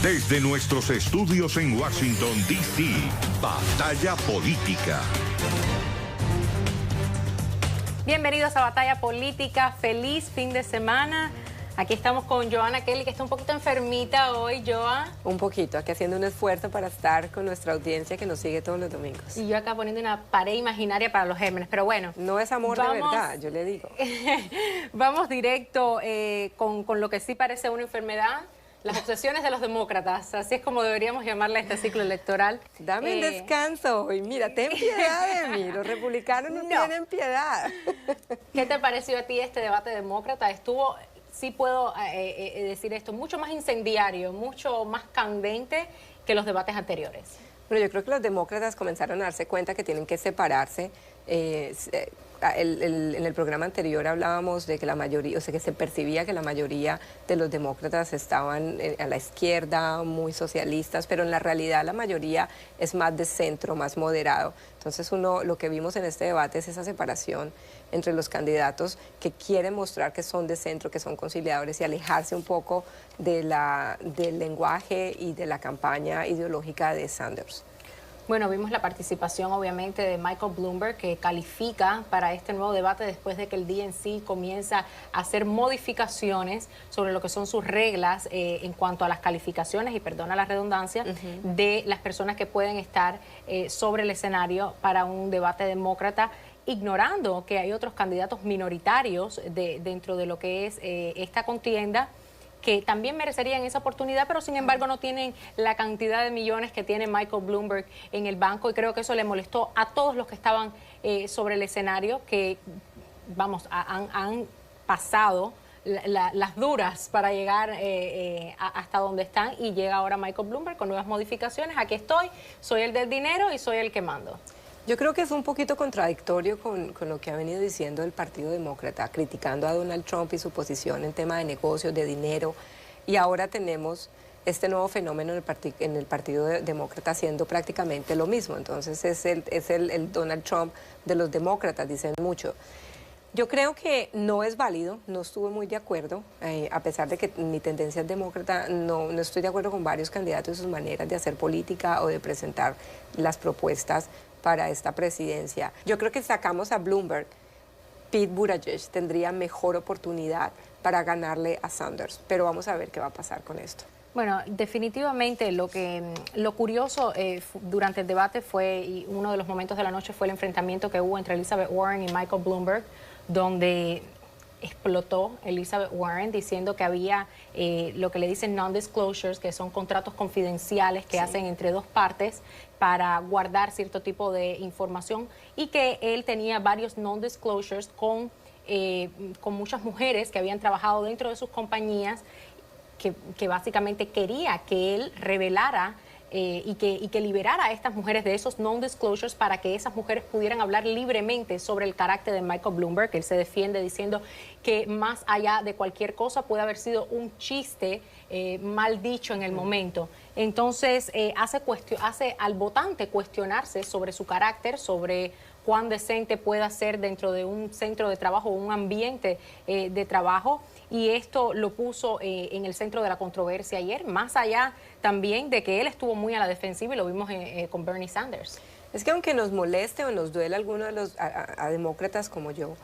Desde nuestros estudios en Washington, D.C., Batalla Política. Bienvenidos a Batalla Política, feliz fin de semana. Aquí estamos con Joanna Kelly, que está un poquito enfermita hoy, Joa. Un poquito, aquí haciendo un esfuerzo para estar con nuestra audiencia que nos sigue todos los domingos. Y yo acá poniendo una pared imaginaria para los gérmenes, pero bueno. No es amor de verdad, yo le digo. Vamos directo con lo que sí parece una enfermedad. Las obsesiones de los demócratas, así es como deberíamos llamarle a este ciclo electoral. Dame un descanso hoy, mira, ten piedad de mí, los republicanos no tienen piedad. ¿Qué te pareció a ti este debate demócrata? Estuvo, sí puedo decir esto, mucho más incendiario, mucho más candente que los debates anteriores. Pero yo creo que los demócratas comenzaron a darse cuenta que tienen que separarse. En el programa anterior hablábamos de que la mayoría, o sea, que se percibía que la mayoría de los demócratas estaban a la izquierda, muy socialistas, pero en la realidad la mayoría es más de centro, más moderado. Entonces lo que vimos en este debate es esa separación entre los candidatos que quieren mostrar que son de centro, que son conciliadores y alejarse un poco del lenguaje y de la campaña ideológica de Sanders. Bueno, vimos la participación obviamente de Michael Bloomberg, que califica para este nuevo debate después de que el DNC comienza a hacer modificaciones sobre lo que son sus reglas en cuanto a las calificaciones, y perdona la redundancia, de las personas que pueden estar sobre el escenario para un debate demócrata, ignorando que hay otros candidatos minoritarios dentro de lo que es esta contienda, que también merecerían esa oportunidad, pero sin embargo no tienen la cantidad de millones que tiene Michael Bloomberg en el banco, y creo que eso le molestó a todos los que estaban sobre el escenario, que, vamos, han pasado las duras para llegar hasta donde están, y llega ahora Michael Bloomberg con nuevas modificaciones. Aquí estoy, soy el del dinero y soy el que mando. Yo creo que es un poquito contradictorio con lo que ha venido diciendo el Partido Demócrata, criticando a Donald Trump y su posición en tema de negocios, de dinero, y ahora tenemos este nuevo fenómeno en el Partido Demócrata haciendo prácticamente lo mismo. Entonces es el Donald Trump de los demócratas, dicen mucho. Yo creo que no es válido, no estuve muy de acuerdo, a pesar de que mi tendencia es demócrata, no estoy de acuerdo con varios candidatos y sus maneras de hacer política o de presentar las propuestas para esta presidencia. Yo creo que si sacamos a Bloomberg, Pete Buttigieg tendría mejor oportunidad para ganarle a Sanders, pero vamos a ver qué va a pasar con esto. Bueno, definitivamente lo curioso durante el debate fue, y uno de los momentos de la noche fue el enfrentamiento que hubo entre Elizabeth Warren y Michael Bloomberg, donde explotó Elizabeth Warren diciendo que había lo que le dicen non-disclosures, que son contratos confidenciales que hacen entre dos partes para guardar cierto tipo de información, y que él tenía varios non-disclosures con muchas mujeres que habían trabajado dentro de sus compañías, que básicamente quería que él revelara y que liberara a estas mujeres de esos non-disclosures para que esas mujeres pudieran hablar libremente sobre el carácter de Michael Bloomberg. Él se defiende diciendo que más allá de cualquier cosa puede haber sido un chiste mal dicho en el momento. Entonces hace al votante cuestionarse sobre su carácter, sobre cuán decente pueda ser dentro de un centro de trabajo o un ambiente de trabajo. Y esto lo puso en el centro de la controversia ayer, más allá también de que él estuvo muy a la defensiva, y lo vimos con Bernie Sanders. Es que aunque nos moleste o nos duele a alguno de los demócratas como yo,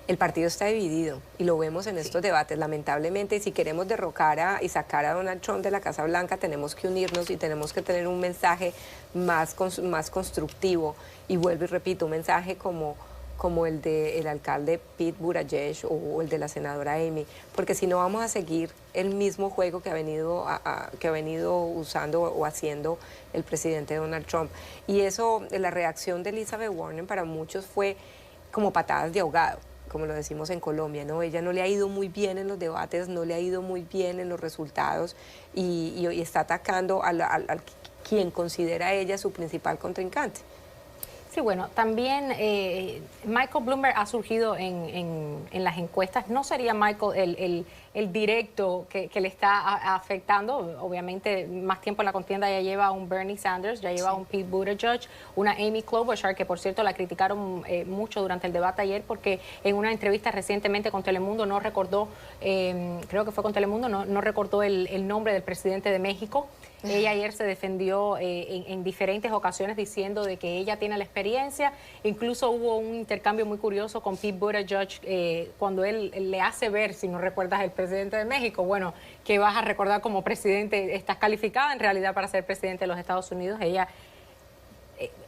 el partido está dividido y lo vemos en estos debates, lamentablemente. Y si queremos derrocar y sacar a Donald Trump de la Casa Blanca, tenemos que unirnos y tenemos que tener un mensaje más constructivo. Y vuelvo y repito, un mensaje como el del alcalde Pete Buttigieg o el de la senadora Amy, porque si no vamos a seguir el mismo juego que ha venido usando o haciendo el presidente Donald Trump. Y eso, la reacción de Elizabeth Warren para muchos fue como patadas de ahogado, como lo decimos en Colombia, ¿no? Ella no le ha ido muy bien en los debates, no le ha ido muy bien en los resultados, y está atacando a quien considera ella su principal contrincante. Sí, bueno, también Michael Bloomberg ha surgido en las encuestas. No sería Michael el directo que le está afectando. Obviamente, más tiempo en la contienda ya lleva un Bernie Sanders, ya lleva un Pete Buttigieg, una Amy Klobuchar, que por cierto la criticaron mucho durante el debate ayer, porque en una entrevista recientemente con Telemundo no recordó, creo que fue con Telemundo, no recordó el nombre del presidente de México. Ella ayer se defendió en diferentes ocasiones diciendo de que ella tiene la experiencia. Incluso hubo un intercambio muy curioso con Pete Buttigieg cuando él le hace ver, si no recuerdas, el presidente de México, bueno, que vas a recordar como presidente, estás calificada en realidad para ser presidente de los Estados Unidos. Ella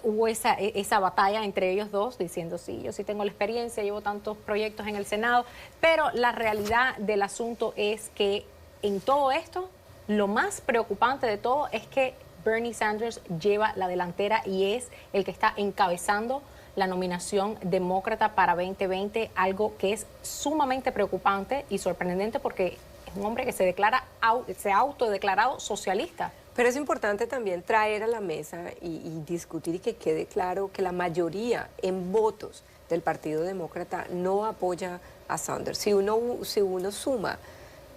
hubo esa batalla entre ellos dos diciendo, sí, yo sí tengo la experiencia, llevo tantos proyectos en el Senado, pero la realidad del asunto es que en todo esto, lo más preocupante de todo es que Bernie Sanders lleva la delantera y es el que está encabezando la nominación demócrata para 2020, algo que es sumamente preocupante y sorprendente porque es un hombre que se ha autodeclarado socialista. Pero es importante también traer a la mesa y discutir y que quede claro que la mayoría en votos del Partido Demócrata no apoya a Sanders. Si uno suma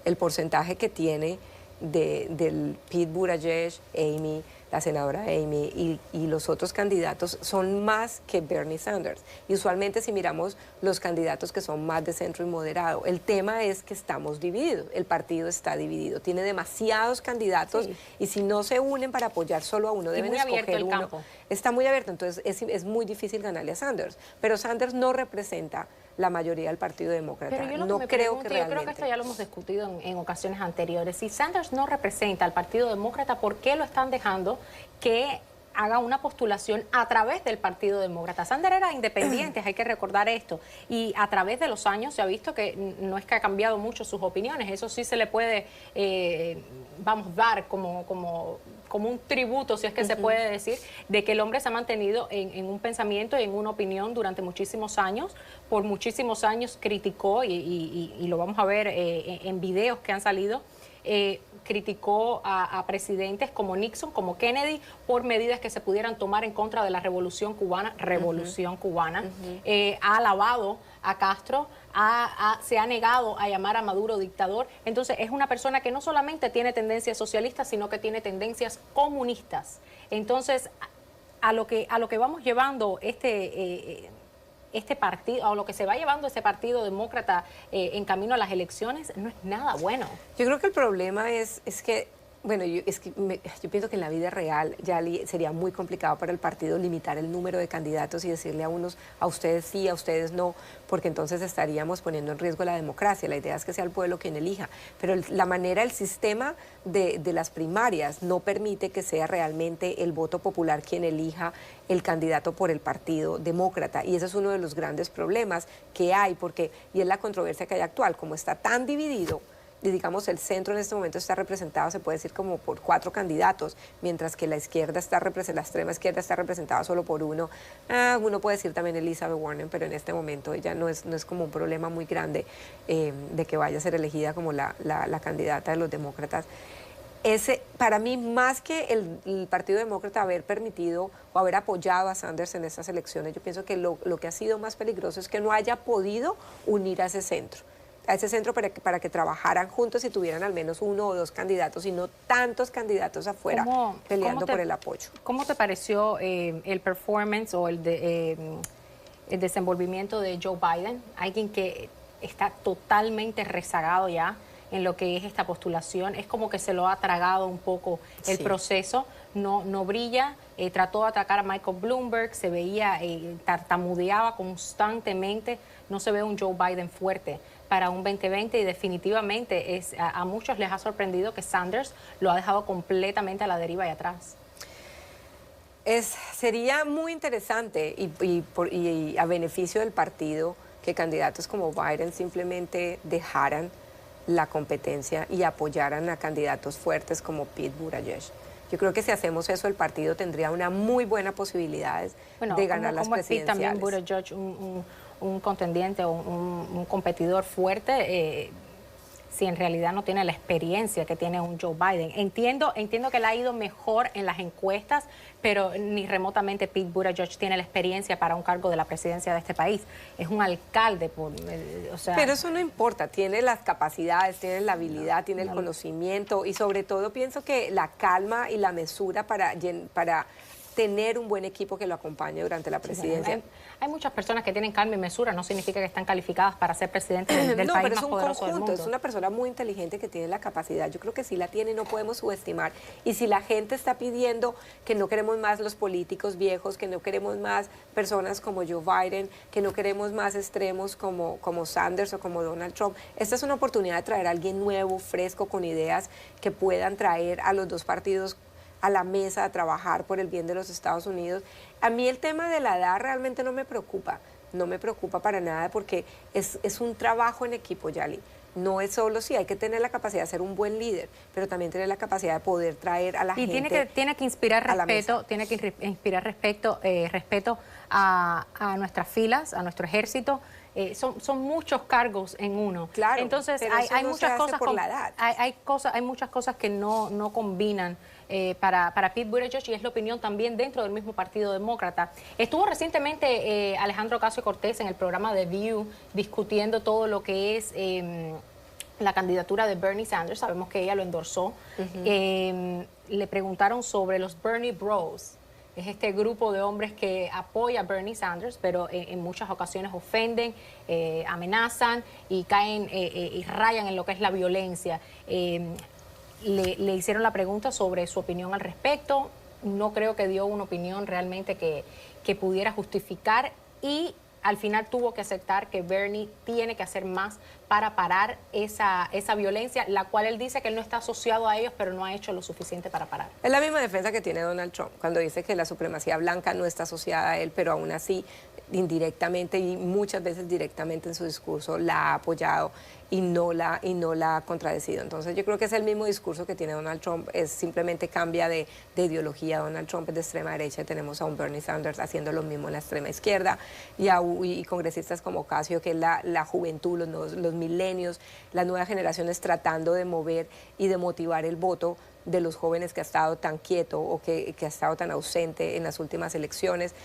el porcentaje que tiene del Pete Buttigieg, Amy, la senadora Amy y los otros candidatos son más que Bernie Sanders. Y usualmente si miramos los candidatos que son más de centro y moderado, el tema es que estamos divididos, el partido está dividido, tiene demasiados candidatos y si no se unen para apoyar solo a uno, deben escoger uno. Está muy abierto, entonces es muy difícil ganarle a Sanders. Pero Sanders no representa la mayoría del Partido Demócrata. Pero yo no creo que realmente. Yo creo que esto ya lo hemos discutido en ocasiones anteriores. Si Sanders no representa al Partido Demócrata, ¿por qué lo están dejando que haga una postulación a través del Partido Demócrata? Sanders era independiente, hay que recordar esto, y a través de los años se ha visto que no es que ha cambiado mucho sus opiniones, eso sí se le puede, dar como un tributo, si es que se puede decir, de que el hombre se ha mantenido en un pensamiento y en una opinión durante muchísimos años. Por muchísimos años criticó, y lo vamos a ver en videos que han salido, criticó a presidentes como Nixon, como Kennedy, por medidas que se pudieran tomar en contra de la Revolución Cubana, ha alabado a Castro, se ha negado a llamar a Maduro dictador. Entonces es una persona que no solamente tiene tendencias socialistas, sino que tiene tendencias comunistas. Entonces, a lo que vamos llevando este partido, o lo que se va llevando este partido demócrata en camino a las elecciones, no es nada bueno. Yo creo que el problema es que, bueno, yo pienso que en la vida real ya sería muy complicado para el partido limitar el número de candidatos y decirle a unos, a ustedes sí, a ustedes no, porque entonces estaríamos poniendo en riesgo la democracia. La idea es que sea el pueblo quien elija, pero el sistema de las primarias no permite que sea realmente el voto popular quien elija el candidato por el Partido Demócrata, y ese es uno de los grandes problemas que hay, y es la controversia que hay actual, como está tan dividido. Y digamos, el centro en este momento está representado, se puede decir, como por 4 candidatos, mientras que la extrema izquierda está representada solo por uno. Uno puede decir también Elizabeth Warren, pero en este momento ella no es como un problema muy grande de que vaya a ser elegida como la candidata de los demócratas. Para mí, más que el Partido Demócrata haber permitido o haber apoyado a Sanders en estas elecciones, yo pienso que lo que ha sido más peligroso es que no haya podido unir a ese centro para que trabajaran juntos y tuvieran al menos 1 o 2 candidatos y no tantos candidatos afuera peleando por el apoyo. ¿Cómo te pareció el performance o el desenvolvimiento de Joe Biden? Alguien que está totalmente rezagado ya en lo que es esta postulación, es como que se lo ha tragado un poco el proceso, no brilla, trató de atacar a Michael Bloomberg, se veía, tartamudeaba constantemente, no se ve un Joe Biden fuerte para un 2020 y definitivamente a muchos les ha sorprendido que Sanders lo ha dejado completamente a la deriva y atrás. Sería muy interesante y a beneficio del partido que candidatos como Biden simplemente dejaran la competencia y apoyaran a candidatos fuertes como Pete Buttigieg. Yo creo que si hacemos eso, el partido tendría una muy buena posibilidad de ganar las presidenciales. También Buttigieg, un contendiente o un competidor fuerte, si en realidad no tiene la experiencia que tiene un Joe Biden. Entiendo que le ha ido mejor en las encuestas, pero ni remotamente Pete Buttigieg tiene la experiencia para un cargo de la presidencia de este país. Es un alcalde, Pero eso no importa, tiene las capacidades, tiene la habilidad, tiene el conocimiento y sobre todo pienso que la calma y la mesura para tener un buen equipo que lo acompañe durante la presidencia. Sí, hay muchas personas que tienen calma y mesura, no significa que están calificadas para ser presidente del no, país pero más poderoso del mundo. Es una persona muy inteligente que tiene la capacidad. Yo creo que sí la tiene y no podemos subestimar. Y si la gente está pidiendo que no queremos más los políticos viejos, que no queremos más personas como Joe Biden, que no queremos más extremos como Sanders o como Donald Trump, esta es una oportunidad de traer a alguien nuevo, fresco, con ideas que puedan traer a los dos partidos a la mesa a trabajar por el bien de los Estados Unidos. A mí el tema de la edad realmente no me preocupa para nada porque es un trabajo en equipo, Yali. No es solo, sí, hay que tener la capacidad de ser un buen líder, pero también tener la capacidad de poder traer a la gente. Y tiene que inspirar respeto, tiene que inspirar respeto a nuestras filas, a nuestro ejército. Son muchos cargos en uno. Claro, entonces hay muchas cosas por la edad. Hay muchas cosas que no combinan para Pete Buttigieg, y es la opinión también dentro del mismo Partido Demócrata. Estuvo recientemente Alejandro Ocasio-Cortez en el programa The View discutiendo todo lo que es la candidatura de Bernie Sanders. Sabemos que ella lo endorsó. Le preguntaron sobre los Bernie Bros. Es este grupo de hombres que apoya a Bernie Sanders, pero en muchas ocasiones ofenden, amenazan y caen y rayan en lo que es la violencia. Le hicieron la pregunta sobre su opinión al respecto. No creo que dio una opinión realmente que pudiera justificar, y al final tuvo que aceptar que Bernie tiene que hacer más para parar esa violencia, la cual él dice que él no está asociado a ellos, pero no ha hecho lo suficiente para parar. Es la misma defensa que tiene Donald Trump, cuando dice que la supremacía blanca no está asociada a él, pero aún así, indirectamente y muchas veces directamente en su discurso la ha apoyado y no la ha contradecido. Entonces yo creo que es el mismo discurso que tiene Donald Trump, es simplemente cambia de ideología. Donald Trump es de extrema derecha, tenemos a un Bernie Sanders haciendo lo mismo en la extrema izquierda, y congresistas como Ocasio, que es la juventud, los milenios, las nuevas generaciones tratando de mover y de motivar el voto de los jóvenes que ha estado tan quieto o que ha estado tan ausente en las últimas elecciones,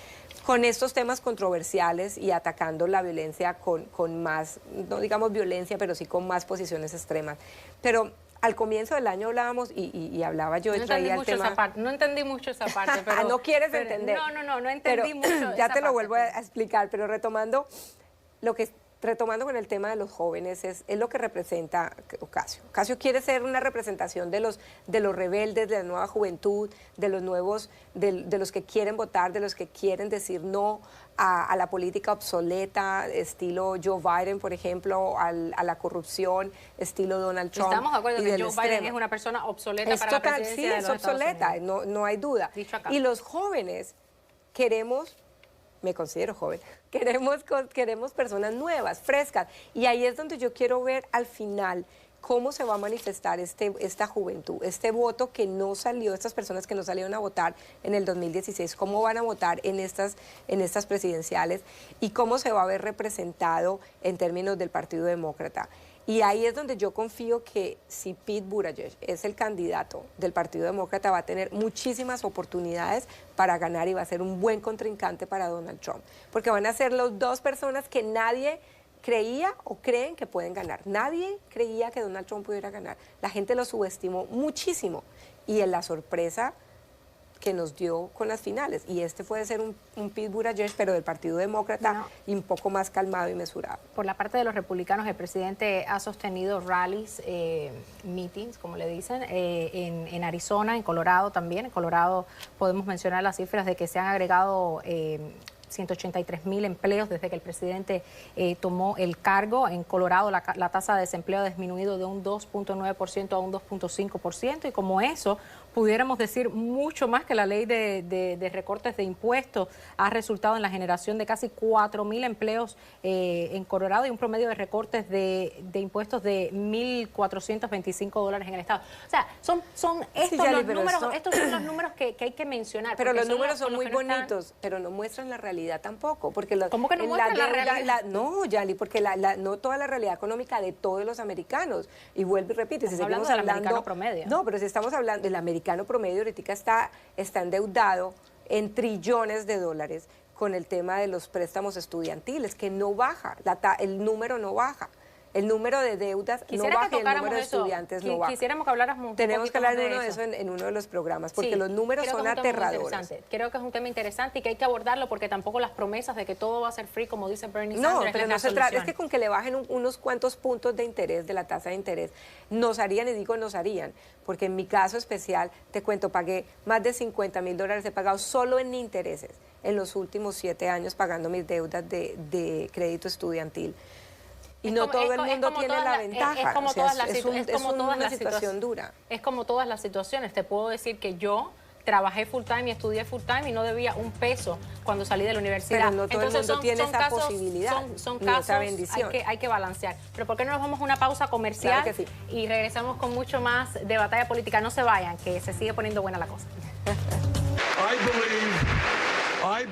con estos temas controversiales y atacando la violencia con más, no digamos violencia, pero sí con más posiciones extremas. Pero al comienzo del año hablábamos y hablaba yo y traía el tema... No entendí mucho esa parte. Pero, no quieres entender. No entendí mucho. Ya te lo vuelvo a explicar, pero retomando con el tema de los jóvenes, es lo que representa Ocasio. Ocasio quiere ser una representación de los rebeldes, de la nueva juventud, de los nuevos, de los que quieren votar, de los que quieren decir no a la política obsoleta, estilo Joe Biden, por ejemplo, a la corrupción, estilo Donald Trump. Estamos de acuerdo que Joe Biden es una persona obsoleta para la presidencia de los Estados Unidos. Sí, es obsoleta, no hay duda. Y los jóvenes queremos... Me considero joven, queremos personas nuevas, frescas, y ahí es donde yo quiero ver al final cómo se va a manifestar esta juventud, este voto que no salió, estas personas que no salieron a votar en el 2016, cómo van a votar en estas presidenciales y cómo se va a ver representado en términos del Partido Demócrata. Y ahí es donde yo confío que si Pete Buttigieg es el candidato del Partido Demócrata, va a tener muchísimas oportunidades para ganar y va a ser un buen contrincante para Donald Trump. Porque van a ser las dos personas que nadie creía o creen que pueden ganar. Nadie creía que Donald Trump pudiera ganar. La gente lo subestimó muchísimo. Y en la sorpresa que nos dio con las finales, y puede ser un Pete Buttigieg, pero del Partido Demócrata, y un poco más calmado y mesurado. Por la parte de los republicanos, el presidente ha sostenido rallies, meetings, como le dicen, en Arizona, en Colorado también. En Colorado podemos mencionar las cifras de que se han agregado 183,000 empleos desde que el presidente tomó el cargo. En Colorado la tasa de desempleo ha disminuido de un 2.9% a un 2.5%, y como eso pudiéramos decir mucho más, que la ley de recortes de impuestos ha resultado en la generación de casi 4,000 empleos en Colorado, y un promedio de recortes de impuestos de $1,425 en el estado. O sea, son estos los números que hay que mencionar. Pero los números son muy bonitos, pero no muestran la realidad tampoco. Porque ¿Cómo que no muestran la realidad? No, Yali, porque no toda la realidad económica de todos los americanos. Y vuelvo y repito, si seguimos hablando del americano promedio. No, pero si estamos hablando del americano promedio, ahorita está endeudado en trillones de dólares con el tema de los préstamos estudiantiles, que no baja, el número no baja. El número de deudas no baja, el número de estudiantes no baja. Quisiéramos que habláramos un Tenemos que hablar de eso en uno de los programas, porque los números son aterradores. Creo que es un tema interesante y que hay que abordarlo, porque tampoco las promesas de que todo va a ser free, como dice Bernie Sanders, no, pero no se trata, es que con que le bajen unos cuantos puntos de interés, de la tasa de interés, nos harían, y digo nos harían, porque en mi caso especial, te cuento, pagué más de $50,000, he pagado solo en intereses en los últimos 7 años pagando mis deudas de crédito estudiantil. Y no todo el mundo tiene la ventaja. Es como todas las situación dura. Es como todas las situaciones. Te puedo decir que yo trabajé full time y estudié full time y no debía un peso cuando salí de la universidad. Pero no todo el mundo tiene esa posibilidad, son casos, esa bendición. Hay que balancear. Pero ¿por qué no nos vamos a una pausa comercial? Claro que sí. Y regresamos con mucho más de Batalla Política? No se vayan, que se sigue poniendo buena la cosa.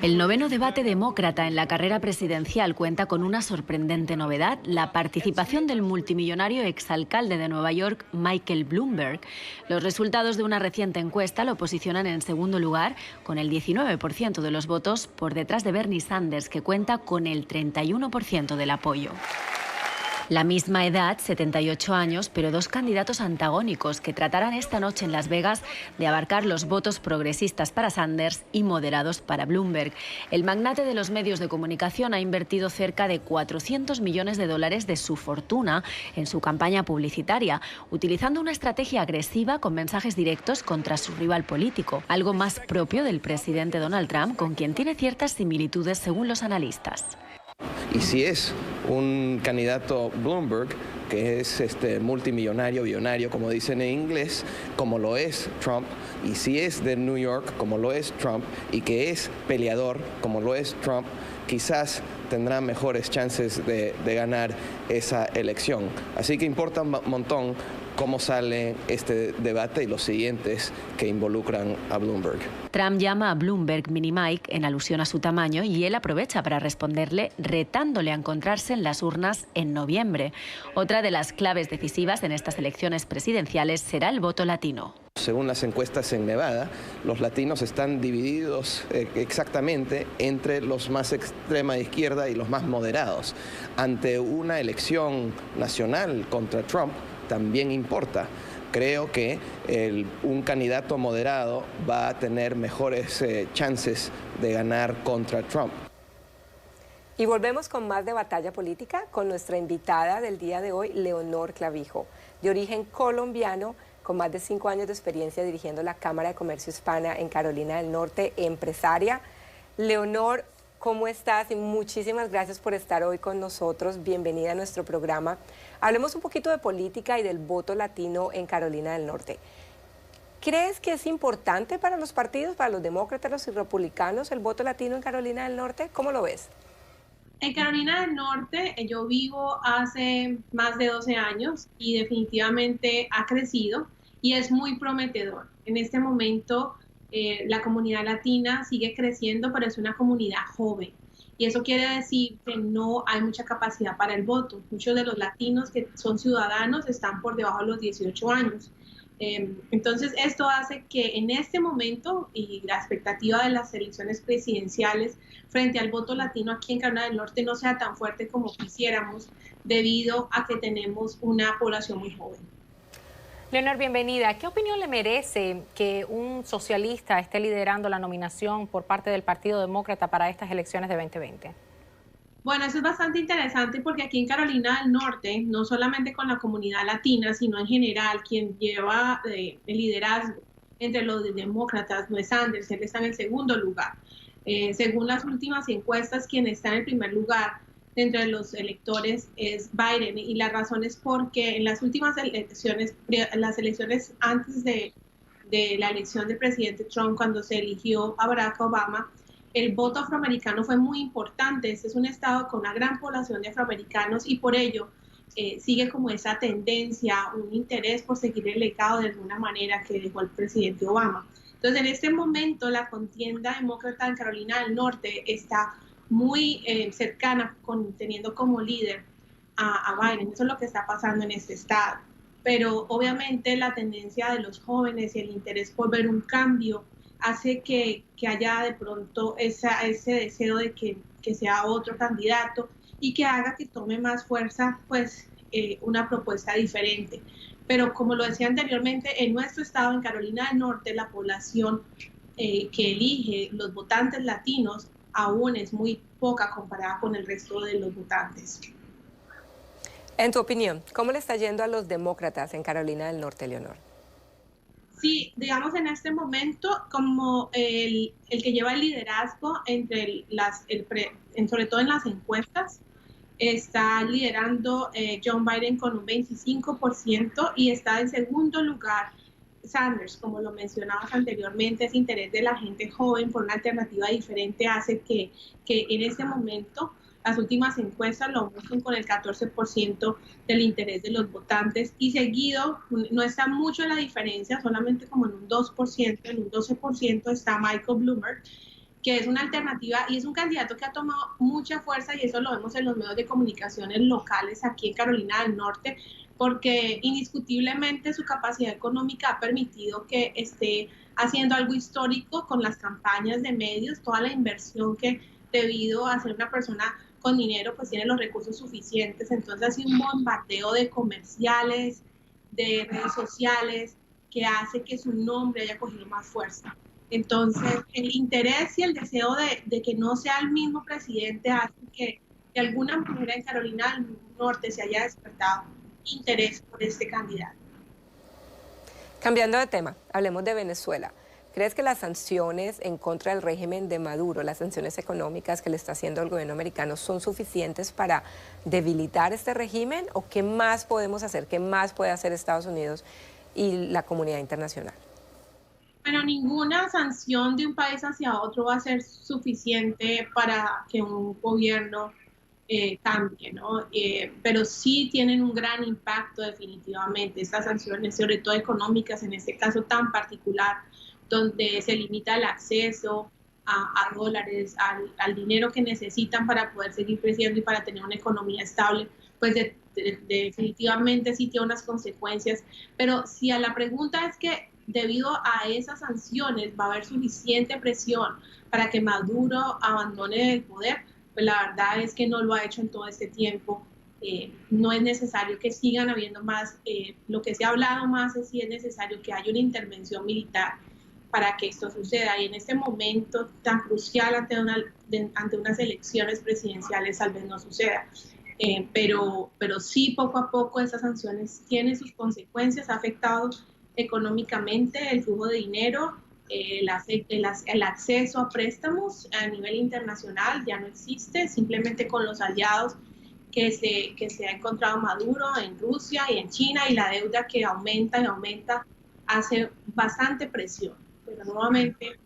El noveno debate demócrata en la carrera presidencial cuenta con una sorprendente novedad: la participación del multimillonario exalcalde de Nueva York, Michael Bloomberg. Los resultados de una reciente encuesta lo posicionan en segundo lugar, con el 19% de los votos, por detrás de Bernie Sanders, que cuenta con el 31% del apoyo. La misma edad, 78 años, pero dos candidatos antagónicos que tratarán esta noche en Las Vegas de abarcar los votos progresistas para Sanders y moderados para Bloomberg. El magnate de los medios de comunicación ha invertido cerca de $400 millones de su fortuna en su campaña publicitaria, utilizando una estrategia agresiva con mensajes directos contra su rival político, algo más propio del presidente Donald Trump, con quien tiene ciertas similitudes según los analistas. Y si es un candidato Bloomberg, que es multimillonario, billonario, como dicen en inglés, como lo es Trump, y si es de New York, como lo es Trump, y que es peleador, como lo es Trump, quizás tendrá mejores chances de ganar esa elección. Así que importa un montón cómo sale este debate y los siguientes que involucran a Bloomberg. Trump llama a Bloomberg Mini Mike en alusión a su tamaño, y él aprovecha para responderle retándole a encontrarse en las urnas en noviembre. Otra de las claves decisivas en estas elecciones presidenciales será el voto latino. Según las encuestas en Nevada, los latinos están divididos exactamente entre los más extrema izquierda y los más moderados. Ante una elección nacional contra Trump, también importa. Creo que un candidato moderado va a tener mejores chances de ganar contra Trump. Y volvemos con más de Batalla Política con nuestra invitada del día de hoy, Leonor Clavijo, de origen colombiano, con más de 5 años de experiencia dirigiendo la Cámara de Comercio Hispana en Carolina del Norte, empresaria. Leonor, ¿cómo estás? Y muchísimas gracias por estar hoy con nosotros. Bienvenida a nuestro programa. Hablemos un poquito de política y del voto latino en Carolina del Norte. ¿Crees que es importante para los partidos, para los demócratas, los republicanos, el voto latino en Carolina del Norte? ¿Cómo lo ves? En Carolina del Norte yo vivo hace más de 12 años y definitivamente ha crecido y es muy prometedor. En este momento la comunidad latina sigue creciendo, pero es una comunidad joven. Y eso quiere decir que no hay mucha capacidad para el voto. Muchos de los latinos que son ciudadanos están por debajo de los 18 años. Entonces esto hace que en este momento y la expectativa de las elecciones presidenciales frente al voto latino aquí en Carolina del Norte no sea tan fuerte como quisiéramos, debido a que tenemos una población muy joven. Leonor, bienvenida. ¿Qué opinión le merece que un socialista esté liderando la nominación por parte del Partido Demócrata para estas elecciones de 2020? Bueno, eso es bastante interesante porque aquí en Carolina del Norte, no solamente con la comunidad latina, sino en general, quien lleva el liderazgo entre los demócratas no es Sanders, él está en el segundo lugar. Según las últimas encuestas, quien está en el primer lugar entre los electores es Biden, y la razón es porque en las últimas elecciones, las elecciones antes de la elección del presidente Trump, cuando se eligió a Barack Obama, el voto afroamericano fue muy importante. Este es un estado con una gran población de afroamericanos y por ello sigue como esa tendencia, un interés por seguir el legado de alguna manera que dejó el presidente Obama. Entonces, en este momento, la contienda demócrata en Carolina del Norte está muy cercana, teniendo como líder a Biden. Eso es lo que está pasando en este estado. Pero obviamente la tendencia de los jóvenes y el interés por ver un cambio hace que haya de pronto ese deseo de que sea otro candidato y que haga que tome más fuerza pues una propuesta diferente. Pero como lo decía anteriormente, en nuestro estado, en Carolina del Norte, la población que elige los votantes latinos aún es muy poca comparada con el resto de los votantes. En tu opinión, ¿cómo le está yendo a los demócratas en Carolina del Norte, Leonor? Sí, digamos en este momento como el que lleva el liderazgo entre sobre todo en las encuestas, está liderando John Biden con un 25% y está en segundo lugar Sanders. Como lo mencionabas anteriormente, ese interés de la gente joven por una alternativa diferente hace que en este momento las últimas encuestas lo muestran con el 14% del interés de los votantes y seguido, no está mucho la diferencia, solamente como en un 2%, en un 12% está Michael Bloomberg, que es una alternativa y es un candidato que ha tomado mucha fuerza y eso lo vemos en los medios de comunicaciones locales aquí en Carolina del Norte, porque indiscutiblemente su capacidad económica ha permitido que esté haciendo algo histórico con las campañas de medios, toda la inversión que debido a ser una persona con dinero, pues tiene los recursos suficientes. Entonces ha sido un bombardeo de comerciales, de redes sociales, que hace que su nombre haya cogido más fuerza. Entonces, el interés y el deseo de que no sea el mismo presidente hace que de alguna manera en Carolina del Norte se haya despertado interés por este candidato. Cambiando de tema, hablemos de Venezuela. ¿Crees que las sanciones en contra del régimen de Maduro, las sanciones económicas que le está haciendo el gobierno americano, son suficientes para debilitar este régimen? ¿O qué más podemos hacer? ¿Qué más puede hacer Estados Unidos y la comunidad internacional? Bueno, ninguna sanción de un país hacia otro va a ser suficiente para que un gobierno cambie, ¿no? Pero sí tienen un gran impacto definitivamente. Estas sanciones, sobre todo económicas, en este caso tan particular, donde se limita el acceso a dólares, al dinero que necesitan para poder seguir creciendo y para tener una economía estable, pues definitivamente sí tiene unas consecuencias. Pero si a la pregunta es que debido a esas sanciones va a haber suficiente presión para que Maduro abandone el poder, pues la verdad es que no lo ha hecho en todo este tiempo. No es necesario que sigan habiendo más, lo que se ha hablado más es si es necesario que haya una intervención militar para que esto suceda. Y en este momento tan crucial ante unas elecciones presidenciales tal vez no suceda. Pero sí, poco a poco esas sanciones tienen sus consecuencias, ha afectado económicamente el flujo de dinero, el acceso a préstamos a nivel internacional ya no existe, simplemente con los aliados que se ha encontrado Maduro en Rusia y en China, y la deuda que aumenta y aumenta hace bastante presión. Pero nuevamente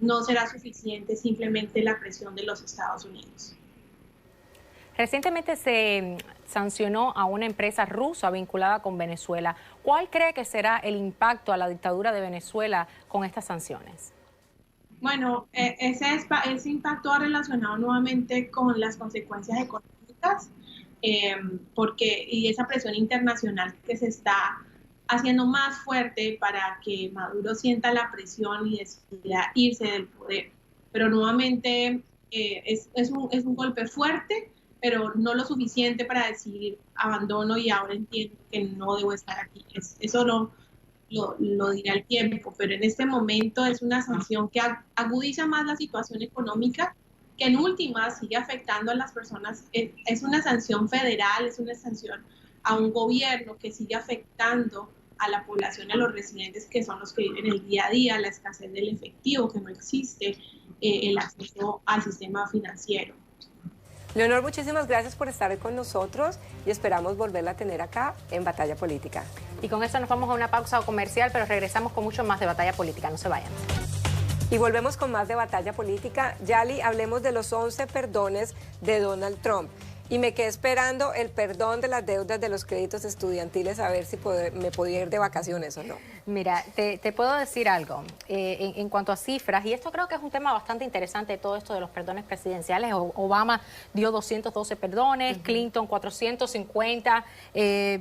no será suficiente simplemente la presión de los Estados Unidos. Recientemente se sancionó a una empresa rusa vinculada con Venezuela. ¿Cuál cree que será el impacto a la dictadura de Venezuela con estas sanciones? Bueno, ese impacto ha relacionado nuevamente con las consecuencias económicas y esa presión internacional que se está haciendo más fuerte para que Maduro sienta la presión y decida irse del poder. Pero nuevamente es un golpe fuerte, pero no lo suficiente para decir abandono y ahora entiendo que no debo estar aquí. Eso lo dirá el tiempo, pero en este momento es una sanción que agudiza más la situación económica, que en última sigue afectando a las personas. Es una sanción federal, es una sanción a un gobierno que sigue afectando a la población, a los residentes que son los que viven el día a día, la escasez del efectivo, que no existe, el acceso al sistema financiero. Leonor, muchísimas gracias por estar con nosotros y esperamos volverla a tener acá en Batalla Política. Y con esto nos vamos a una pausa comercial, pero regresamos con mucho más de Batalla Política. No se vayan. Y volvemos con más de Batalla Política. Yali, hablemos de los 11 perdones de Donald Trump. Y me quedé esperando el perdón de las deudas de los créditos estudiantiles, a ver si me podía ir de vacaciones o no. Mira, te puedo decir algo en cuanto a cifras, y esto creo que es un tema bastante interesante, todo esto de los perdones presidenciales. Obama dio 212 perdones, Clinton 450,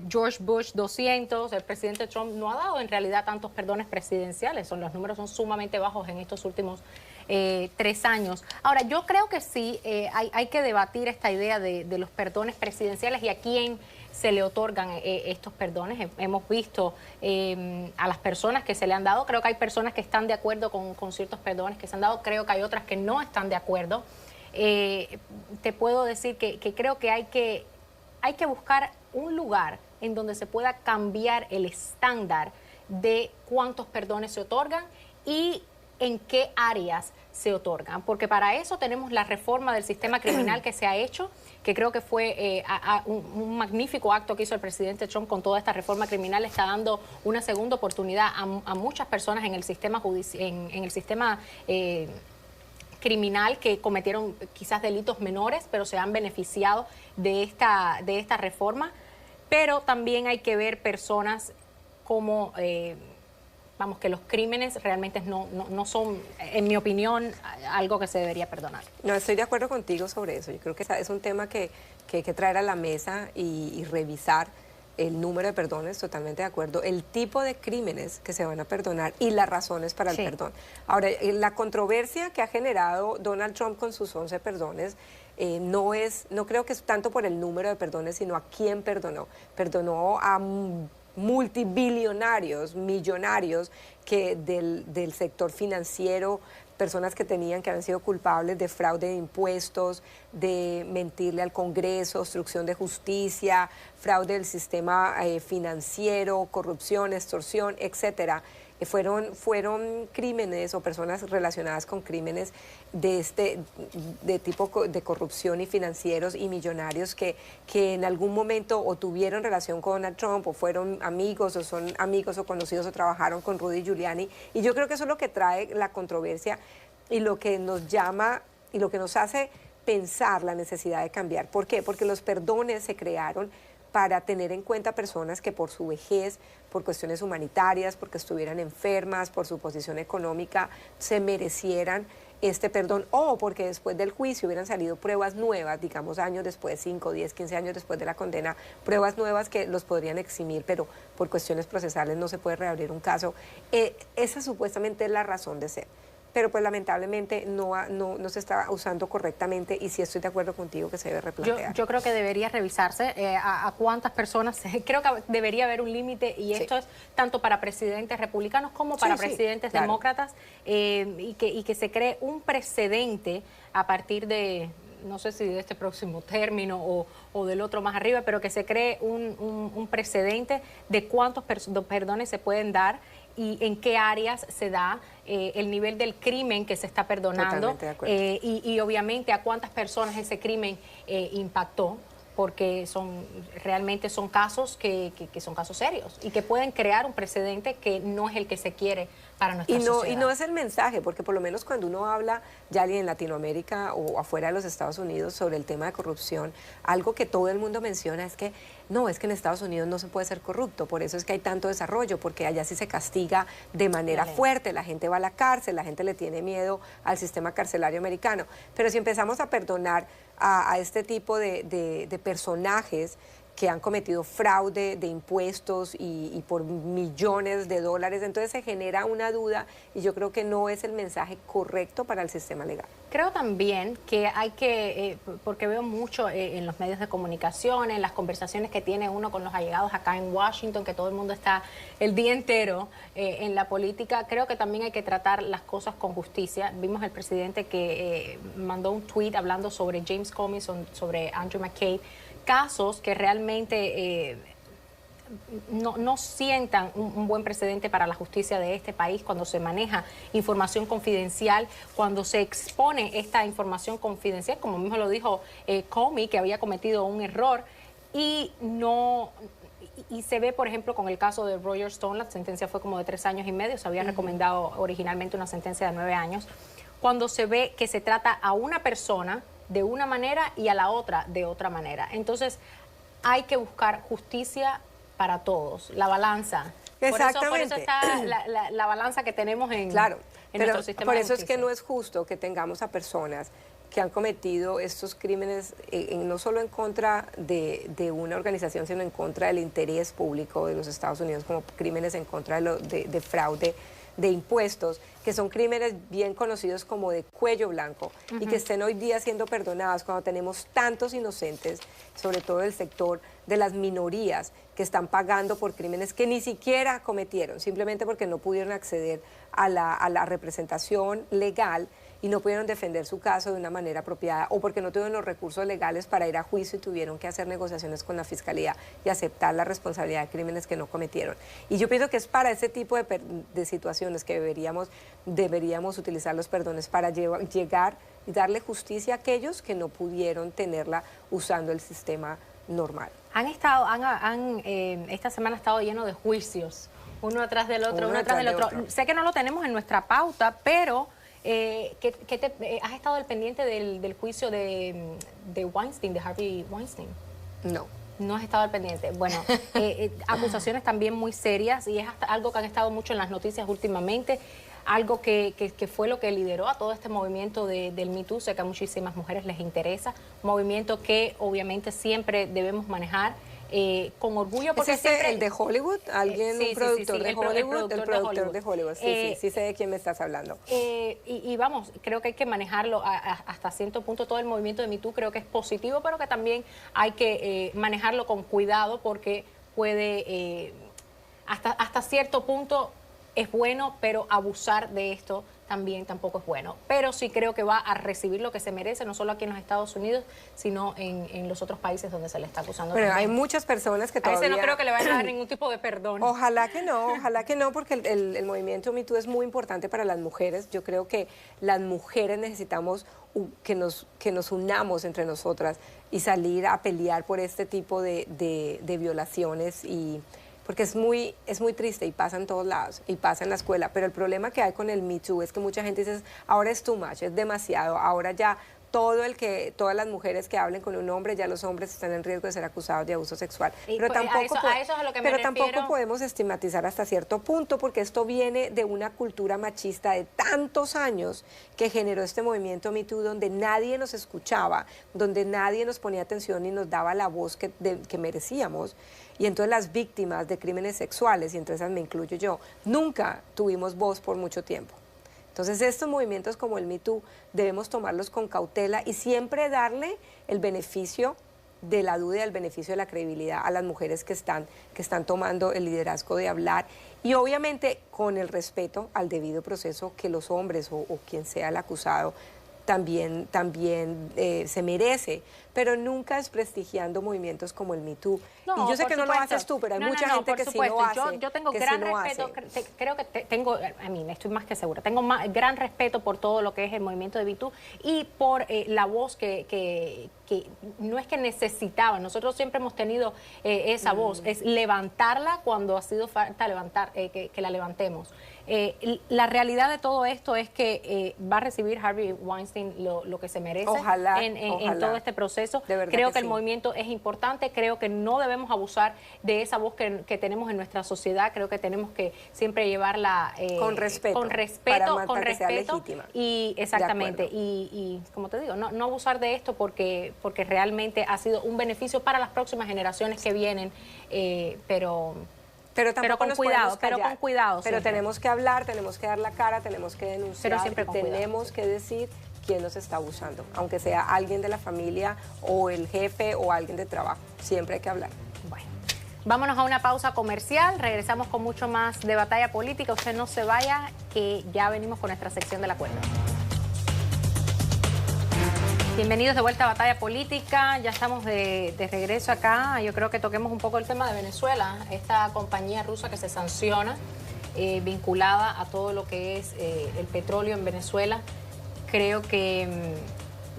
George Bush 200, el presidente Trump no ha dado en realidad tantos perdones presidenciales, los números son sumamente bajos en estos últimos 3 años. Ahora, yo creo que sí, hay que debatir esta idea de los perdones presidenciales y a quién se le otorgan estos perdones. Hemos visto a las personas que se le han dado, creo que hay personas que están de acuerdo con ciertos perdones que se han dado, creo que hay otras que no están de acuerdo. Te puedo decir que creo que hay que buscar un lugar en donde se pueda cambiar el estándar de cuántos perdones se otorgan y en qué áreas se otorgan, porque para eso tenemos la reforma del sistema criminal que se ha hecho, que creo que fue un magnífico acto que hizo el presidente Trump con toda esta reforma criminal. Está dando una segunda oportunidad a muchas personas en el sistema criminal que cometieron quizás delitos menores, pero se han beneficiado de esta reforma. Pero también hay que ver personas como vamos, que los crímenes realmente no son, en mi opinión, algo que se debería perdonar. No, estoy de acuerdo contigo sobre eso. Yo creo que es un tema que hay que traer a la mesa y revisar el número de perdones, totalmente de acuerdo, el tipo de crímenes que se van a perdonar y las razones para el perdón. Ahora, la controversia que ha generado Donald Trump con sus 11 perdones no creo que es tanto por el número de perdones, sino a quién perdonó. Perdonó a multibillonarios, millonarios del sector financiero, personas que habían sido culpables de fraude de impuestos, de mentirle al Congreso, obstrucción de justicia, fraude del sistema financiero, corrupción, extorsión, etcétera. Fueron crímenes o personas relacionadas con crímenes de tipo de corrupción y financieros y millonarios que en algún momento o tuvieron relación con Donald Trump o fueron amigos o son amigos o conocidos o trabajaron con Rudy Giuliani. Y yo creo que eso es lo que trae la controversia y lo que nos llama y lo que nos hace pensar la necesidad de cambiar. ¿Por qué? Porque los perdones se crearon para tener en cuenta personas que por su vejez, por cuestiones humanitarias, porque estuvieran enfermas, por su posición económica, se merecieran este perdón, o porque después del juicio hubieran salido pruebas nuevas, digamos años después, 5, 10, 15 años después de la condena, pruebas nuevas que los podrían eximir, pero por cuestiones procesales no se puede reabrir un caso. Esa supuestamente es la razón de ser. Pero pues lamentablemente no se está usando correctamente y sí estoy de acuerdo contigo que se debe replantear. Yo creo que debería revisarse a cuántas personas, creo que debería haber un límite y esto es tanto para presidentes republicanos como para presidentes demócratas y que se cree un precedente a partir de, no sé si de este próximo término o del otro más arriba, pero que se cree un precedente de cuántos perdones se pueden dar y en qué áreas se da el nivel del crimen que se está perdonando y obviamente a cuántas personas ese crimen impactó, porque realmente son casos que son casos serios y que pueden crear un precedente que no es el que se quiere para nuestra sociedad. Y no es el mensaje, porque por lo menos cuando uno habla ya en Latinoamérica o afuera de los Estados Unidos sobre el tema de corrupción, algo que todo el mundo menciona es que en Estados Unidos no se puede ser corrupto, por eso es que hay tanto desarrollo, porque allá sí se castiga de manera fuerte, la gente va a la cárcel, la gente le tiene miedo al sistema carcelario americano. Pero si empezamos a perdonar a este tipo de personajes que han cometido fraude de impuestos y por millones de dólares, entonces se genera una duda y yo creo que no es el mensaje correcto para el sistema legal. Creo también que hay que, porque veo mucho en los medios de comunicación, en las conversaciones que tiene uno con los allegados acá en Washington, que todo el mundo está el día entero en la política, creo que también hay que tratar las cosas con justicia. Vimos el presidente que mandó un tweet hablando sobre James Comey, sobre Andrew McCabe, casos que realmente no sientan un buen precedente para la justicia de este país cuando se maneja información confidencial, cuando se expone esta información confidencial, como mismo lo dijo Comey, que había cometido un error, y se ve, por ejemplo, con el caso de Roger Stone, la sentencia fue como de 3 años y medio, se había recomendado originalmente una sentencia de 9 años, cuando se ve que se trata a una persona de una manera y a la otra de otra manera. Entonces, hay que buscar justicia para todos. La balanza Exactamente. Por eso está la balanza que tenemos en, claro, en nuestro sistema por de eso es que justicia. no es justo que tengamos a personas que han cometido estos crímenes no solo en contra de una organización, sino en contra del interés público de los Estados Unidos, como crímenes en contra de fraude de impuestos, que son crímenes bien conocidos como de cuello blanco, y que estén hoy día siendo perdonados cuando tenemos tantos inocentes, sobre todo del sector de las minorías, que están pagando por crímenes que ni siquiera cometieron, simplemente porque no pudieron acceder a la representación legal y no pudieron defender su caso de una manera apropiada, o porque no tuvieron los recursos legales para ir a juicio y tuvieron que hacer negociaciones con la Fiscalía y aceptar la responsabilidad de crímenes que no cometieron. Y yo pienso que es para ese tipo de situaciones que deberíamos utilizar los perdones para llegar y darle justicia a aquellos que no pudieron tenerla usando el sistema normal. Esta semana ha estado lleno de juicios, uno atrás del otro, uno atrás del otro. Sé que no lo tenemos en nuestra pauta, pero ¿has estado al pendiente del juicio de Weinstein, de Harvey Weinstein? No. No has estado al pendiente. Bueno, acusaciones también muy serias, y es algo que han estado mucho en las noticias últimamente, algo que fue lo que lideró a todo este movimiento del Me Too. Sé que a muchísimas mujeres les interesa, movimiento que obviamente siempre debemos manejar con orgullo, porque ¿Es siempre... el de Hollywood? ¿Alguien, sí, un productor sí, de Hollywood? El productor de Hollywood, sí sé de quién me estás hablando. Y vamos, creo que hay que manejarlo hasta cierto punto. Todo el movimiento de Me Too creo que es positivo, pero que también hay que manejarlo con cuidado, porque puede, hasta cierto punto es bueno, pero abusar de esto también tampoco es bueno. Pero sí creo que va a recibir lo que se merece, no solo aquí en los Estados Unidos, sino en los otros países donde se le está acusando. Bueno, también. hay muchas personas que todavía... A ese no creo que le vayan a dar ningún tipo de perdón. Ojalá que no, porque el movimiento Me Too es muy importante para las mujeres. Yo creo que las mujeres necesitamos que nos unamos entre nosotras y salir a pelear por este tipo de violaciones, porque es muy triste y pasa en todos lados, y pasa en la escuela. Pero el problema que hay con el Me Too es que mucha gente dice, ahora es too much, es demasiado, ahora ya todas las mujeres que hablen con un hombre, ya los hombres están en riesgo de ser acusados de abuso sexual. Pero a eso es a lo que me refiero. Tampoco podemos estigmatizar hasta cierto punto, porque esto viene de una cultura machista de tantos años que generó este movimiento Me Too, donde nadie nos escuchaba, donde nadie nos ponía atención y nos daba la voz que merecíamos. Y entonces las víctimas de crímenes sexuales, y entre esas me incluyo yo, nunca tuvimos voz por mucho tiempo. Entonces estos movimientos como el Me Too debemos tomarlos con cautela y siempre darle el beneficio de la duda y el beneficio de la credibilidad a las mujeres que están tomando el liderazgo de hablar, y obviamente con el respeto al debido proceso que los hombres o quien sea el acusado también se merece, pero nunca desprestigiando movimientos como el Me Too. No, y yo sé que supuesto. no lo haces tú, pero hay mucha gente que sí lo hace. Yo tengo gran respeto, creo que tengo, estoy más que segura, tengo gran respeto por todo lo que es el movimiento de Me Too y por la voz que no es que necesitaban. Nosotros siempre hemos tenido esa voz, es levantarla cuando ha sido falta levantar, que la levantemos. La realidad de todo esto es que va a recibir Harvey Weinstein lo que se merece. Ojalá. En todo este proceso. Creo que el movimiento es importante, creo que no debemos abusar de esa voz que tenemos en nuestra sociedad, creo que tenemos que siempre llevarla con respeto, para que sea legítima. Y exactamente, y como te digo, no abusar de esto porque realmente ha sido un beneficio para las próximas generaciones que vienen, pero con cuidado, Pero tenemos que hablar, tenemos que dar la cara, tenemos que denunciar, tenemos que decir quién nos está abusando, aunque sea alguien de la familia o el jefe o alguien de trabajo, siempre hay que hablar. Bueno, vámonos a una pausa comercial, regresamos con mucho más de Batalla Política. Usted no se vaya, que ya venimos con nuestra sección del acuerdo. Bienvenidos de vuelta a Batalla Política, ya estamos de regreso acá. Yo creo que toquemos un poco el tema de Venezuela, esta compañía rusa que se sanciona, vinculada a todo lo que es el petróleo en Venezuela. Creo que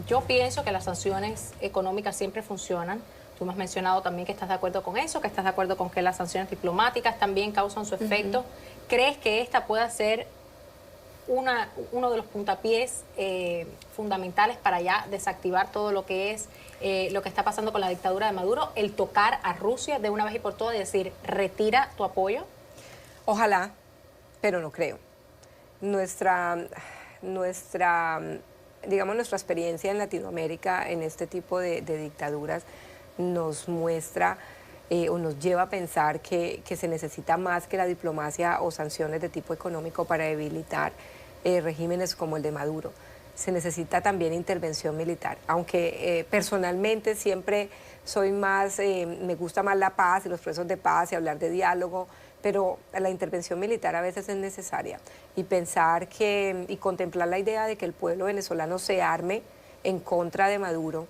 yo pienso que las sanciones económicas siempre funcionan. Tú me has mencionado también que estás de acuerdo con eso, que estás de acuerdo con que las sanciones diplomáticas también causan su efecto. ¿Crees que esta pueda ser uno de los puntapiés fundamentales para ya desactivar todo lo que es lo que está pasando con la dictadura de Maduro, el tocar a Rusia de una vez y por todas y decir, retira tu apoyo? Ojalá, pero no creo. Nuestra experiencia en Latinoamérica en este tipo de dictaduras nos muestra o nos lleva a pensar que se necesita más que la diplomacia o sanciones de tipo económico para debilitar regímenes como el de Maduro. Se necesita también intervención militar, aunque personalmente siempre soy más, me gusta más la paz y los procesos de paz y hablar de diálogo, pero la intervención militar a veces es necesaria y pensar y contemplar la idea de que el pueblo venezolano se arme en contra de Maduro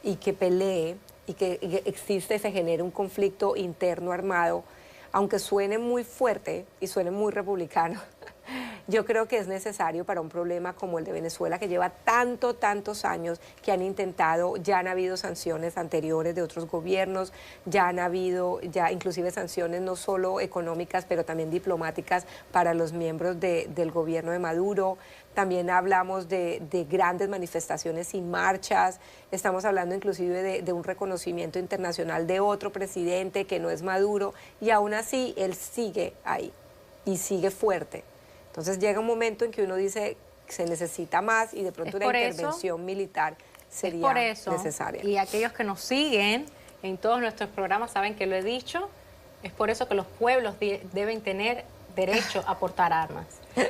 y que pelee y que se genere un conflicto interno armado, aunque suene muy fuerte y suene muy republicano, yo creo que es necesario para un problema como el de Venezuela, que lleva tantos años, que han intentado, ya han habido sanciones anteriores de otros gobiernos, ya han habido inclusive sanciones no solo económicas, pero también diplomáticas para los miembros del gobierno de Maduro. También hablamos de grandes manifestaciones y marchas, estamos hablando inclusive de un reconocimiento internacional de otro presidente que no es Maduro, y aún así él sigue ahí y sigue fuerte. Entonces llega un momento en que uno dice que se necesita más y de pronto una intervención militar sería necesaria. Y aquellos que nos siguen en todos nuestros programas saben que lo he dicho, es por eso que los pueblos deben tener derecho a portar armas.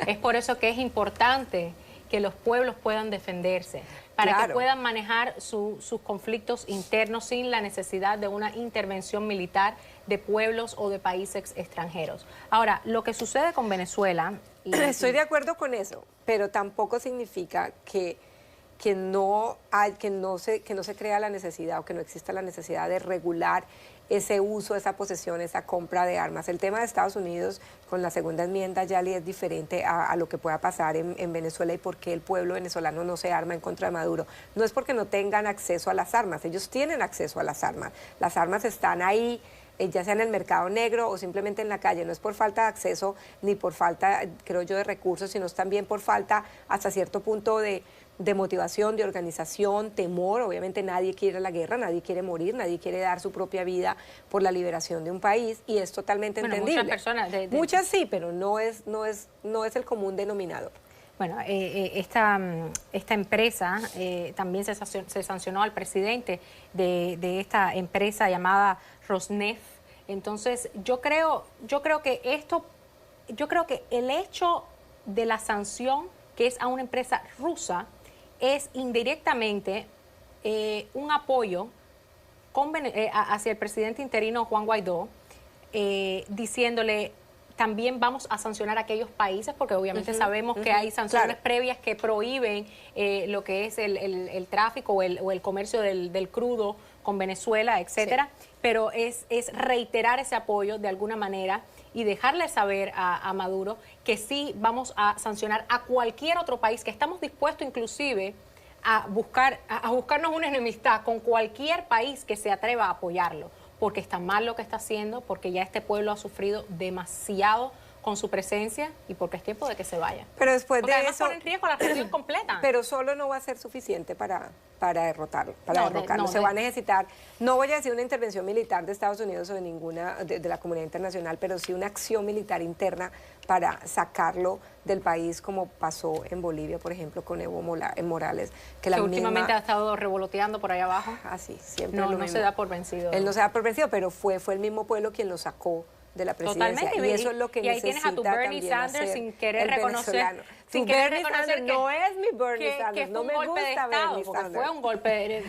Es por eso que es importante que los pueblos puedan defenderse, para que puedan manejar sus conflictos internos sin la necesidad de una intervención militar de pueblos o de países extranjeros. Ahora, lo que sucede con Venezuela... Estoy de acuerdo con eso, pero tampoco significa que no se crea la necesidad o que no exista la necesidad de regular ese uso, esa posesión, esa compra de armas. El tema de Estados Unidos con la segunda enmienda, Yali, es diferente a lo que pueda pasar en Venezuela y por qué el pueblo venezolano no se arma en contra de Maduro. No es porque no tengan acceso a las armas, ellos tienen acceso a las armas están ahí, ya sea en el mercado negro o simplemente en la calle. No es por falta de acceso ni por falta, creo yo, de recursos, sino también por falta hasta cierto punto de motivación, de organización, temor. Obviamente nadie quiere ir a la guerra, nadie quiere morir, nadie quiere dar su propia vida por la liberación de un país, y es totalmente entendible. Muchas personas... Muchas sí, pero no es el común denominador. Bueno, esta empresa también se sancionó al presidente de esta empresa llamada Rosneft. Entonces, yo creo que el hecho de la sanción, que es a una empresa rusa, es indirectamente un apoyo hacia el presidente interino Juan Guaidó, diciéndole: también vamos a sancionar a aquellos países, porque obviamente sabemos que hay sanciones previas que prohíben lo que es el tráfico o el comercio del crudo con Venezuela, etcétera. Sí. Pero es reiterar ese apoyo de alguna manera y dejarle saber a Maduro que sí vamos a sancionar a cualquier otro país, que estamos dispuestos inclusive a buscarnos una enemistad con cualquier país que se atreva a apoyarlo, porque está mal lo que está haciendo, porque ya este pueblo ha sufrido demasiado con su presencia y porque es tiempo de que se vaya. Pero después porque de además eso pone en riesgo la región completa. Pero solo no va a ser suficiente para derrotarlo, se va a necesitar, no voy a decir una intervención militar de Estados Unidos o de ninguna de la comunidad internacional, pero sí una acción militar interna para sacarlo del país, como pasó en Bolivia, por ejemplo, con Evo Morales, que últimamente ha estado revoloteando por allá abajo. Así, siempre no se da por vencido. Él no se da por vencido, pero fue el mismo pueblo quien lo sacó de la presidencia. Totalmente. Y eso es lo que necesita. Y ahí tienes a tu Bernie Sanders sin querer reconocer. Sin querer reconocer que no es mi Bernie Sanders, no me gusta Bernie Sanders. Fue un golpe.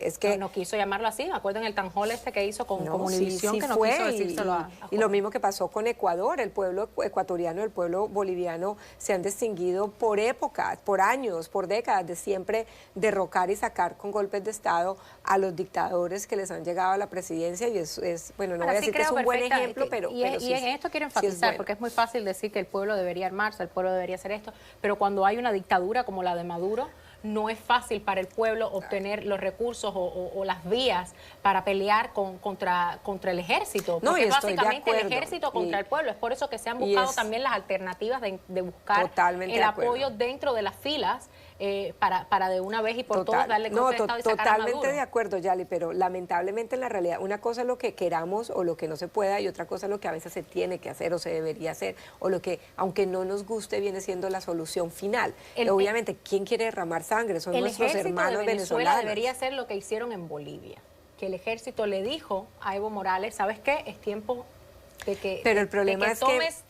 Es que no quiso llamarlo así. Me acuerdo en el town hall que hizo con Univisión, que no quiso decírselo a Juan. Y lo mismo que pasó con Ecuador. El pueblo ecuatoriano, el pueblo boliviano se han distinguido por épocas, por años, por décadas, de siempre derrocar y sacar con golpes de Estado a los dictadores que les han llegado a la presidencia. Y bueno, no voy a decir que es un buen ejemplo, pero y en esto quiero enfatizar, porque es muy fácil decir que el pueblo debería armarse, el pueblo debería hacer esto, pero cuando hay una dictadura como la de Maduro, no es fácil para el pueblo obtener los recursos o las vías para pelear contra el ejército, porque es básicamente el ejército contra el pueblo. Es por eso que se han buscado también las alternativas de buscar el apoyo dentro de las filas para de una vez y por todas darle golpe de Estado y sacar a Maduro. Totalmente de acuerdo, Yali, pero lamentablemente en la realidad una cosa es lo que queramos o lo que no se pueda y otra cosa es lo que a veces se tiene que hacer o se debería hacer o lo que, aunque no nos guste, viene siendo la solución final. Obviamente, ¿quién quiere derramar sangre? Son nuestros hermanos de Venezuela venezolanos. Debería hacer lo que hicieron en Bolivia, que el ejército le dijo a Evo Morales, ¿sabes qué? Es tiempo de que, pero el problema es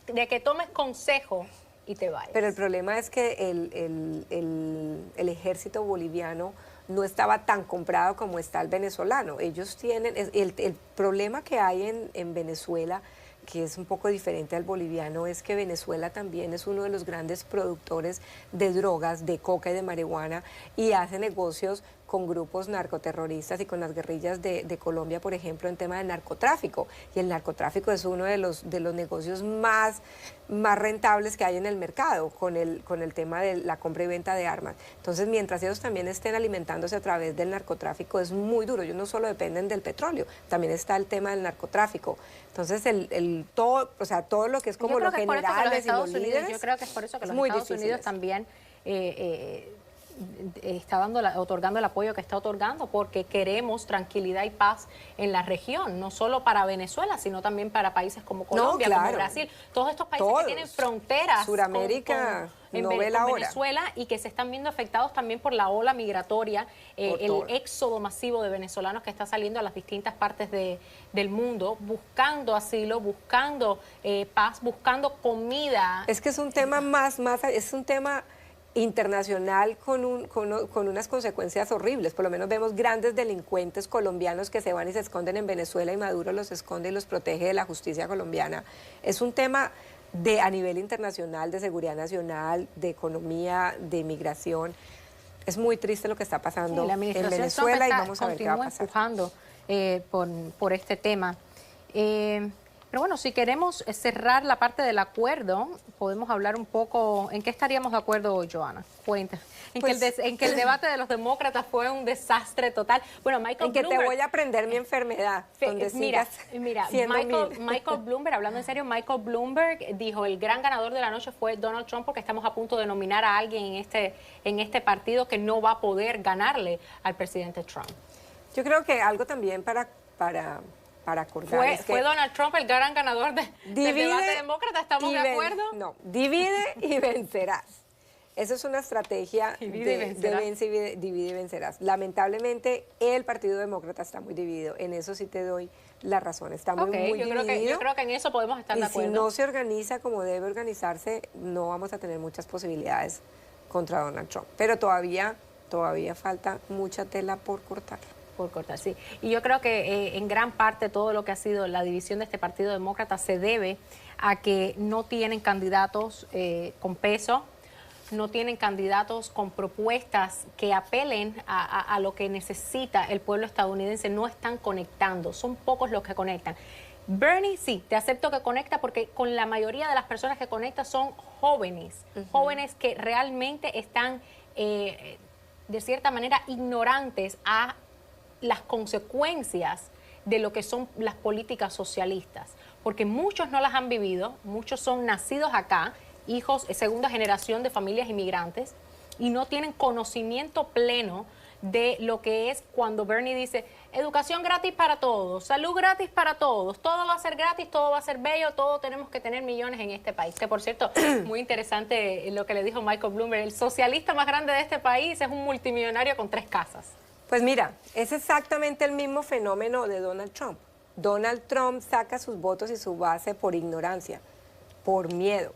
de que tomes consejo y te vayas. Pero el problema es que el ejército boliviano no estaba tan comprado como está el venezolano. Ellos tienen, el problema que hay en Venezuela, que es un poco diferente al boliviano, es que Venezuela también es uno de los grandes productores de drogas, de coca y de marihuana, y hace negocios con grupos narcoterroristas y con las guerrillas de Colombia, por ejemplo, en tema de narcotráfico. Y el narcotráfico es uno de los negocios más rentables que hay en el mercado, con el tema de la compra y venta de armas. Entonces, mientras ellos también estén alimentándose a través del narcotráfico, es muy duro. Ellos no solo dependen del petróleo, también está el tema del narcotráfico. Entonces, todo lo que es como los generales y los líderes, yo creo que es por eso que los Estados Unidos también está otorgando el apoyo que está otorgando, porque queremos tranquilidad y paz en la región, no solo para Venezuela, sino también para países como Colombia, como Brasil, todos estos países que tienen fronteras Suramérica, con Venezuela y que se están viendo afectados también por la ola migratoria, el éxodo masivo de venezolanos que está saliendo a las distintas partes del mundo, buscando asilo, buscando paz, buscando comida. Es que es un tema es un tema internacional con unas consecuencias horribles. Por lo menos vemos grandes delincuentes colombianos que se van y se esconden en Venezuela y Maduro los esconde y los protege de la justicia colombiana. Es un tema a nivel internacional, de seguridad nacional, de economía, de migración. Es muy triste lo que está pasando en Venezuela y vamos a ver qué va a pasar. Empujando por este tema. Pero bueno, si queremos cerrar la parte del acuerdo, podemos hablar un poco. ¿En qué estaríamos de acuerdo hoy, Joana? Cuéntame. En que el debate de los demócratas fue un desastre total. Bueno, Michael Bloomberg, te voy a aprender mi enfermedad. Mira, Michael Bloomberg, hablando en serio, Michael Bloomberg dijo: el gran ganador de la noche fue Donald Trump, porque estamos a punto de nominar a alguien en este partido que no va a poder ganarle al presidente Trump. Yo creo que algo también para acordar. ¿Fue Donald Trump el gran ganador del debate demócrata? ¿Estamos de acuerdo? No, divide y vencerás. Esa es una estrategia divide y vencerás. Lamentablemente, el Partido Demócrata está muy dividido. En eso sí te doy la razón. Está muy dividido. Yo creo que en eso podemos estar de acuerdo. Y si no se organiza como debe organizarse, no vamos a tener muchas posibilidades contra Donald Trump. Pero todavía falta mucha tela por cortar. Sí. Y yo creo que en gran parte todo lo que ha sido la división de este Partido Demócrata se debe a que no tienen candidatos con peso, no tienen candidatos con propuestas que apelen a lo que necesita el pueblo estadounidense, no están conectando, son pocos los que conectan. Bernie sí, te acepto que conecta, porque con la mayoría de las personas que conecta son jóvenes, jóvenes que realmente están de cierta manera ignorantes a las consecuencias de lo que son las políticas socialistas, porque muchos no las han vivido, muchos son nacidos acá, hijos, segunda generación de familias inmigrantes, y no tienen conocimiento pleno de lo que es cuando Bernie dice educación gratis para todos, salud gratis para todos, todo va a ser gratis, todo va a ser bello, todo tenemos que tener millones en este país. Que por cierto, muy interesante lo que le dijo Michael Bloomberg, el socialista más grande de este país es un multimillonario con 3 casas. Pues mira, es exactamente el mismo fenómeno de Donald Trump. Donald Trump saca sus votos y su base por ignorancia, por miedo.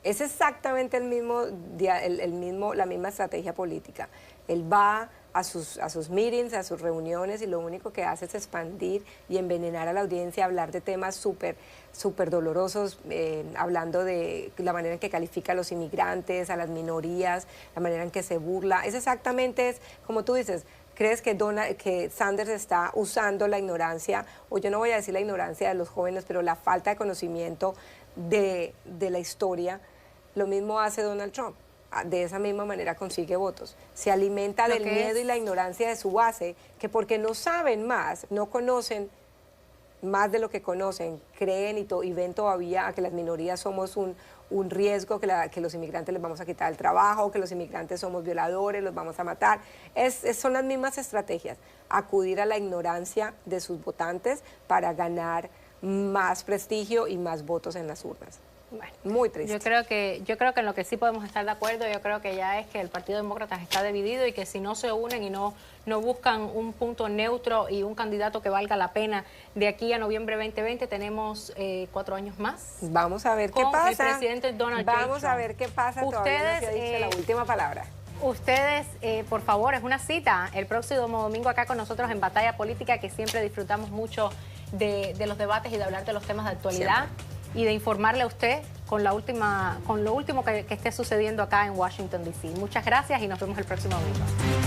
Es exactamente la misma estrategia política. Él va a sus meetings, a sus reuniones, y lo único que hace es expandir y envenenar a la audiencia, hablar de temas súper dolorosos, hablando de la manera en que califica a los inmigrantes, a las minorías, la manera en que se burla. Es exactamente, como tú dices, ¿crees que Sanders está usando la ignorancia, o yo no voy a decir la ignorancia de los jóvenes, pero la falta de conocimiento de la historia? Lo mismo hace Donald Trump. De esa misma manera consigue votos. Se alimenta del miedo y la ignorancia de su base, que porque no saben más, no conocen más de lo que conocen, creen y ven todavía a que las minorías somos un riesgo, que los inmigrantes les vamos a quitar el trabajo, que los inmigrantes somos violadores, los vamos a matar. Son las mismas estrategias, acudir a la ignorancia de sus votantes para ganar más prestigio y más votos en las urnas. Bueno, muy triste. Yo creo que en lo que sí podemos estar de acuerdo, yo creo que ya es que el Partido Demócrata está dividido y que si no se unen y no buscan un punto neutro y un candidato que valga la pena de aquí a noviembre 2020, tenemos 4 años más. Vamos a ver qué con pasa. el presidente Donald J. Vamos a ver qué pasa. Todavía no se ha dicho la última palabra. Ustedes, por favor, es una cita el próximo domingo acá con nosotros en Batalla Política, que siempre disfrutamos mucho de los debates y de hablar de los temas de actualidad. Siempre. Y de informarle a usted con lo último que esté sucediendo acá en Washington, D.C. Muchas gracias y nos vemos el próximo domingo.